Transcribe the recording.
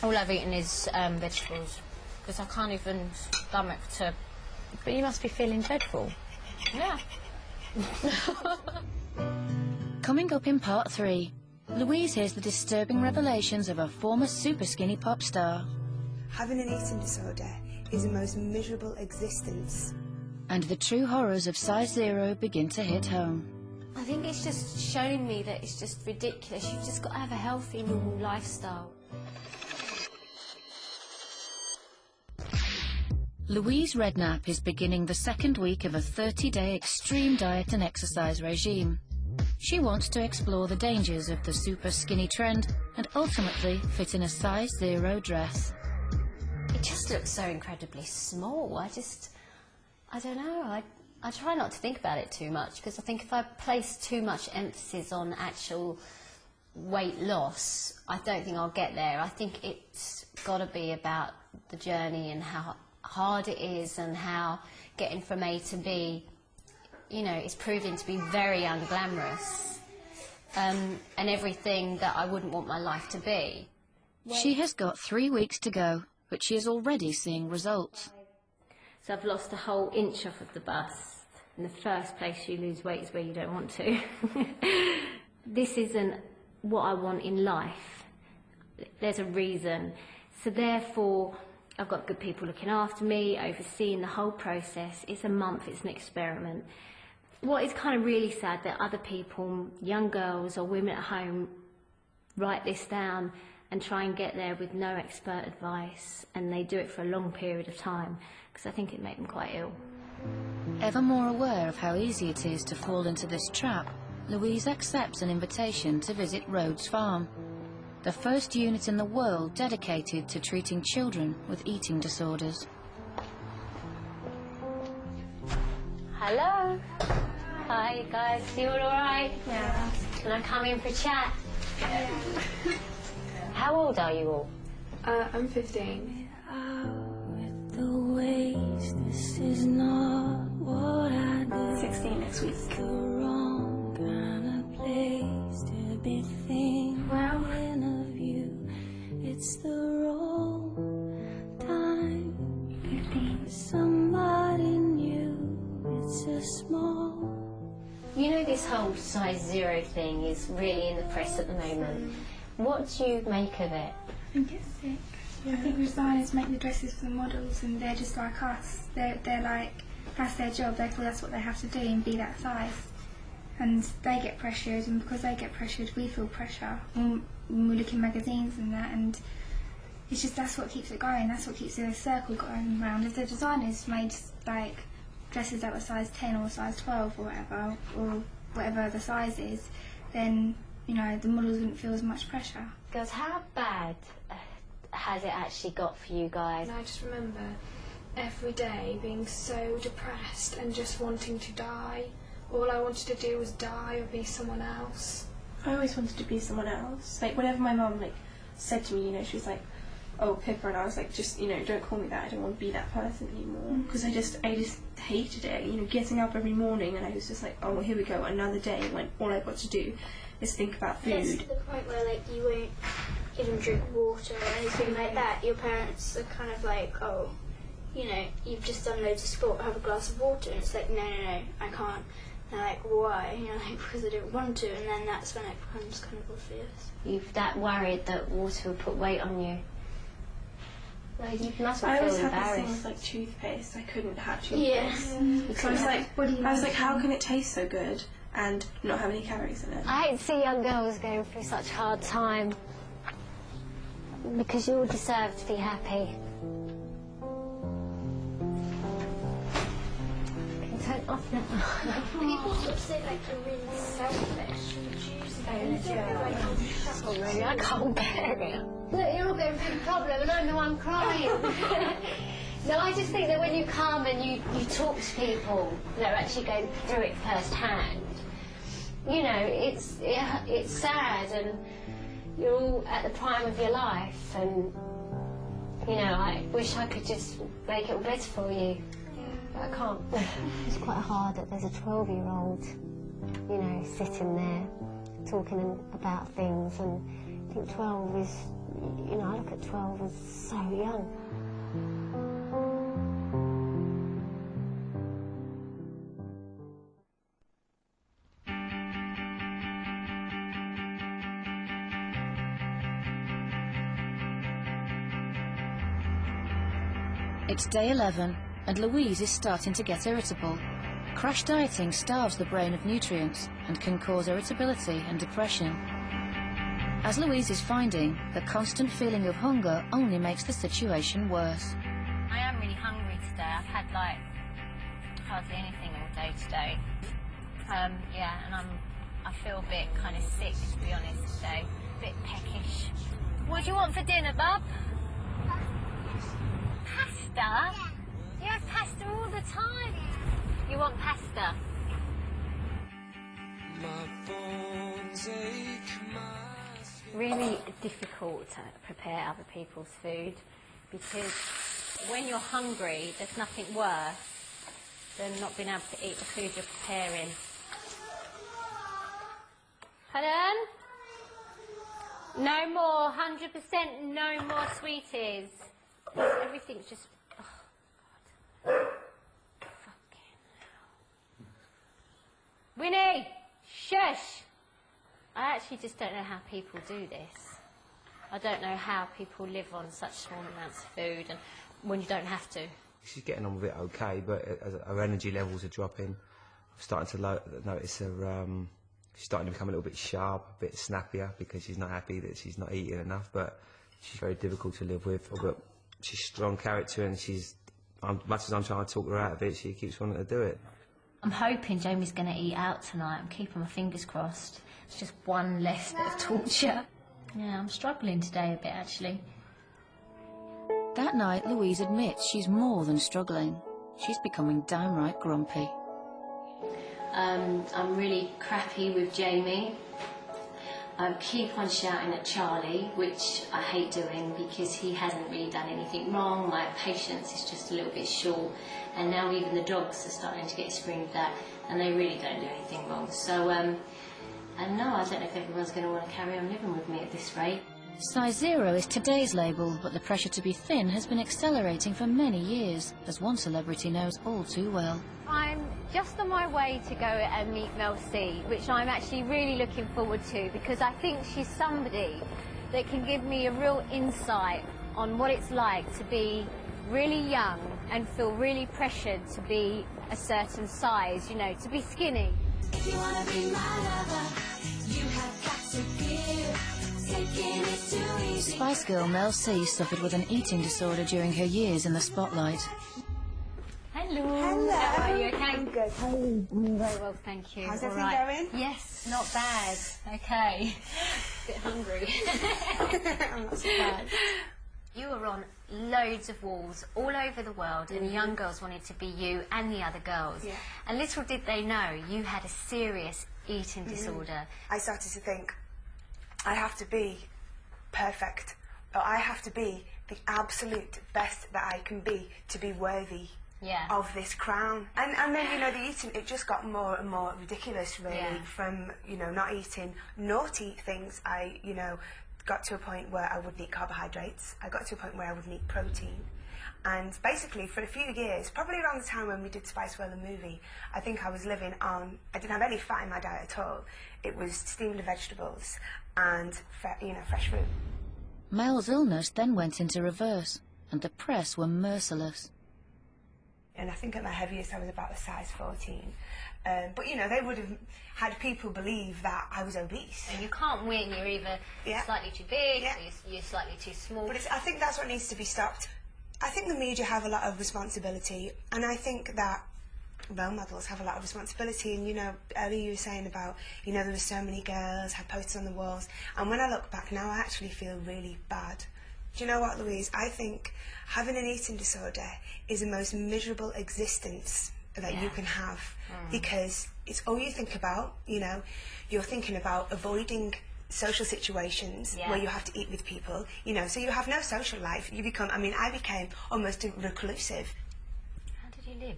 All I've eaten is vegetables, because I can't even stomach to... But you must be feeling dreadful. Yeah. Coming up in part 3, Louise hears the disturbing revelations of a former super skinny pop star. Having an eating disorder is the most miserable existence. And the true horrors of size zero begin to hit home. I think it's just showing me that it's just ridiculous. You've just got to have a healthy, normal lifestyle. Louise Redknapp is beginning the second week of a 30-day extreme diet and exercise regime. She wants to explore the dangers of the super skinny trend and ultimately fit in a size zero dress. It just looks so incredibly small. I don't know. I try not to think about it too much, because I think if I place too much emphasis on actual weight loss, I don't think I'll get there. I think it's got to be about the journey and how hard it is, and how getting from A to B, you know, is proving to be very unglamorous, and everything that I wouldn't want my life to be. She has got 3 weeks to go, but she is already seeing results. So I've lost a whole inch off of the bust. In the first place you lose weight is where you don't want to. This isn't what I want in life. There's a reason. So therefore, I've got good people looking after me, overseeing the whole process. It's a month, it's an experiment. What is kind of really sad that other people, young girls or women at home, write this down and try and get there with no expert advice, and they do it for a long period of time, because I think it makes them quite ill. Ever more aware of how easy it is to fall into this trap, Louise accepts an invitation to visit Rhodes Farm, the first unit in the world dedicated to treating children with eating disorders. Hello. Hi, guys. You all right? Yeah. Can I come in for a chat? Yeah. How old are you all? I'm 15. The ways, this is not what I do. 16 next week. The wrong kind of place to be thinking of you. It's the wrong time. 15. Somebody new. It's a small. You know, this whole size zero thing is really in the press at the moment. What do you make of it? I think it's sick. I think designers make the dresses for the models, and they're just like us. They're like, that's their job, therefore that's what they have to do and be that size. And they get pressured, and because they get pressured, we feel pressure when we look in magazines and that, and it's just, that's what keeps it going, that's what keeps the circle going round. If the designers made like dresses that were size 10 or size 12 or whatever the size is, then, you know, the models wouldn't feel as much pressure. Girls, how bad has it actually got for you guys? And I just remember every day being so depressed and just wanting to die. All I wanted to do was die or be someone else. I always wanted to be someone else. Like, whenever my mum, like, said to me, you know, she was like, oh, Pippa, and I was like, just, you know, don't call me that, I don't want to be that person anymore. Because I just hated it, you know, getting up every morning, and I was just like, oh, well, here we go, another day, when all I've got to do is think about food. It's to the point where, like, you won't even drink water or anything like that. Your parents are kind of like, oh, you know, you've just done loads of sport, have a glass of water, and it's like, no, I can't. And they're like, why? And you're like, because I don't want to, and then that's when it becomes kind of obvious. You're that worried that water will put weight on you? Like, you must feel I always embarrassed. had this thing with, like, toothpaste. I couldn't have toothpaste. Yeah. So I was like, how can it taste so good and not have any calories in it? I hate to see young girls going through such a hard time, because you all deserve to be happy. Can you turn it off now? People sort of say, like, you're really selfish and choosing. Oh, really? I can't bear it. Look, you're all going through the problem and I'm the one crying. No, I just think that when you come and you talk to people that are actually going through it firsthand, you know, it's sad, and you're all at the prime of your life, and, you know, I wish I could just make it all better for you, but I can't. It's quite hard that there's a 12-year-old, you know, sitting there talking about things, and think 12 is, you know, I look at 12 as so young. It's day 11, and Louise is starting to get irritable. Crash dieting starves the brain of nutrients and can cause irritability and depression. As Louise is finding, the constant feeling of hunger only makes the situation worse. I am really hungry today. I've had like hardly anything all day today. Yeah, and I feel a bit kind of sick, to be honest, today. A bit peckish. What do you want for dinner, bub? Pasta? You have pasta all the time. You want pasta? Really difficult to prepare other people's food, because when you're hungry, there's nothing worse than not being able to eat the food you're preparing. Pardon? No more, 100% no more sweeties. Everything's just... Oh, God. Fucking hell. Winnie! Shush! I actually just don't know how people do this. I don't know how people live on such small amounts of food and when you don't have to. She's getting on with it okay, but as her energy levels are dropping. I'm starting to notice her, she's starting to become a little bit sharp, a bit snappier, because she's not happy that she's not eating enough, but she's very difficult to live with. But she's a strong character, and much as I'm trying to talk her out of it, she keeps wanting to do it. I'm hoping Jamie's going to eat out tonight. I'm keeping my fingers crossed. It's just one less bit of torture. Yeah, I'm struggling today a bit, actually. That night, Louise admits she's more than struggling. She's becoming downright grumpy. I'm really crappy with Jamie. I keep on shouting at Charlie, which I hate doing because he hasn't really done anything wrong. My patience is just a little bit short, and now even the dogs are starting to get screamed at, and they really don't do anything wrong. So, and no, I don't know if everyone's going to want to carry on living with me at this rate. Size 0 is today's label, but the pressure to be thin has been accelerating for many years, as one celebrity knows all too well. I'm just on my way to go and meet Mel C, which I'm actually really looking forward to, because I think she's somebody that can give me a real insight on what it's like to be really young and feel really pressured to be a certain size, you know, to be skinny. If you want to be my lover, you have got to give. Taking it too easy. Spice Girl Mel C suffered with an eating disorder during her years in the spotlight. Hello. Hello. How are you? Okay. I'm good. How are you? Very well, thank you. How's All everything right. going? Yes, not bad. Okay. A bit hungry. I'm not surprised. You were on loads of walls all over the world, and young girls wanted to be you and the other girls. Yeah. And little did they know you had a serious eating disorder. I started to think, I have to be perfect, or I have to be the absolute best that I can be to be worthy of this crown. And then, you know, the eating, it just got more and more ridiculous, really, from, you know, not eating naughty things. I, you know, got to a point where I wouldn't eat carbohydrates. I got to a point where I wouldn't eat protein. And basically, for a few years, probably around the time when we did Spice World, the movie, I think I was living on, I didn't have any fat in my diet at all. It was steamed vegetables and, you know, fresh fruit. Mel's illness then went into reverse, and the press were merciless. And I think at my heaviest I was about a size 14. But, you know, they would have had people believe that I was obese. And you can't win. You're either slightly too big or you're slightly too small. But I think that's what needs to be stopped. I think the media have a lot of responsibility, and I think that role models have a lot of responsibility. And, you know, earlier you were saying about, you know, there were so many girls, had posters on the walls, and when I look back now, I actually feel really bad. Do you know what, Louise? I think having an eating disorder is the most miserable existence that you can have, because it's all you think about. You know, you're thinking about avoiding social situations where you have to eat with people, you know, so you have no social life. You become, I mean, I became almost reclusive. How did you live?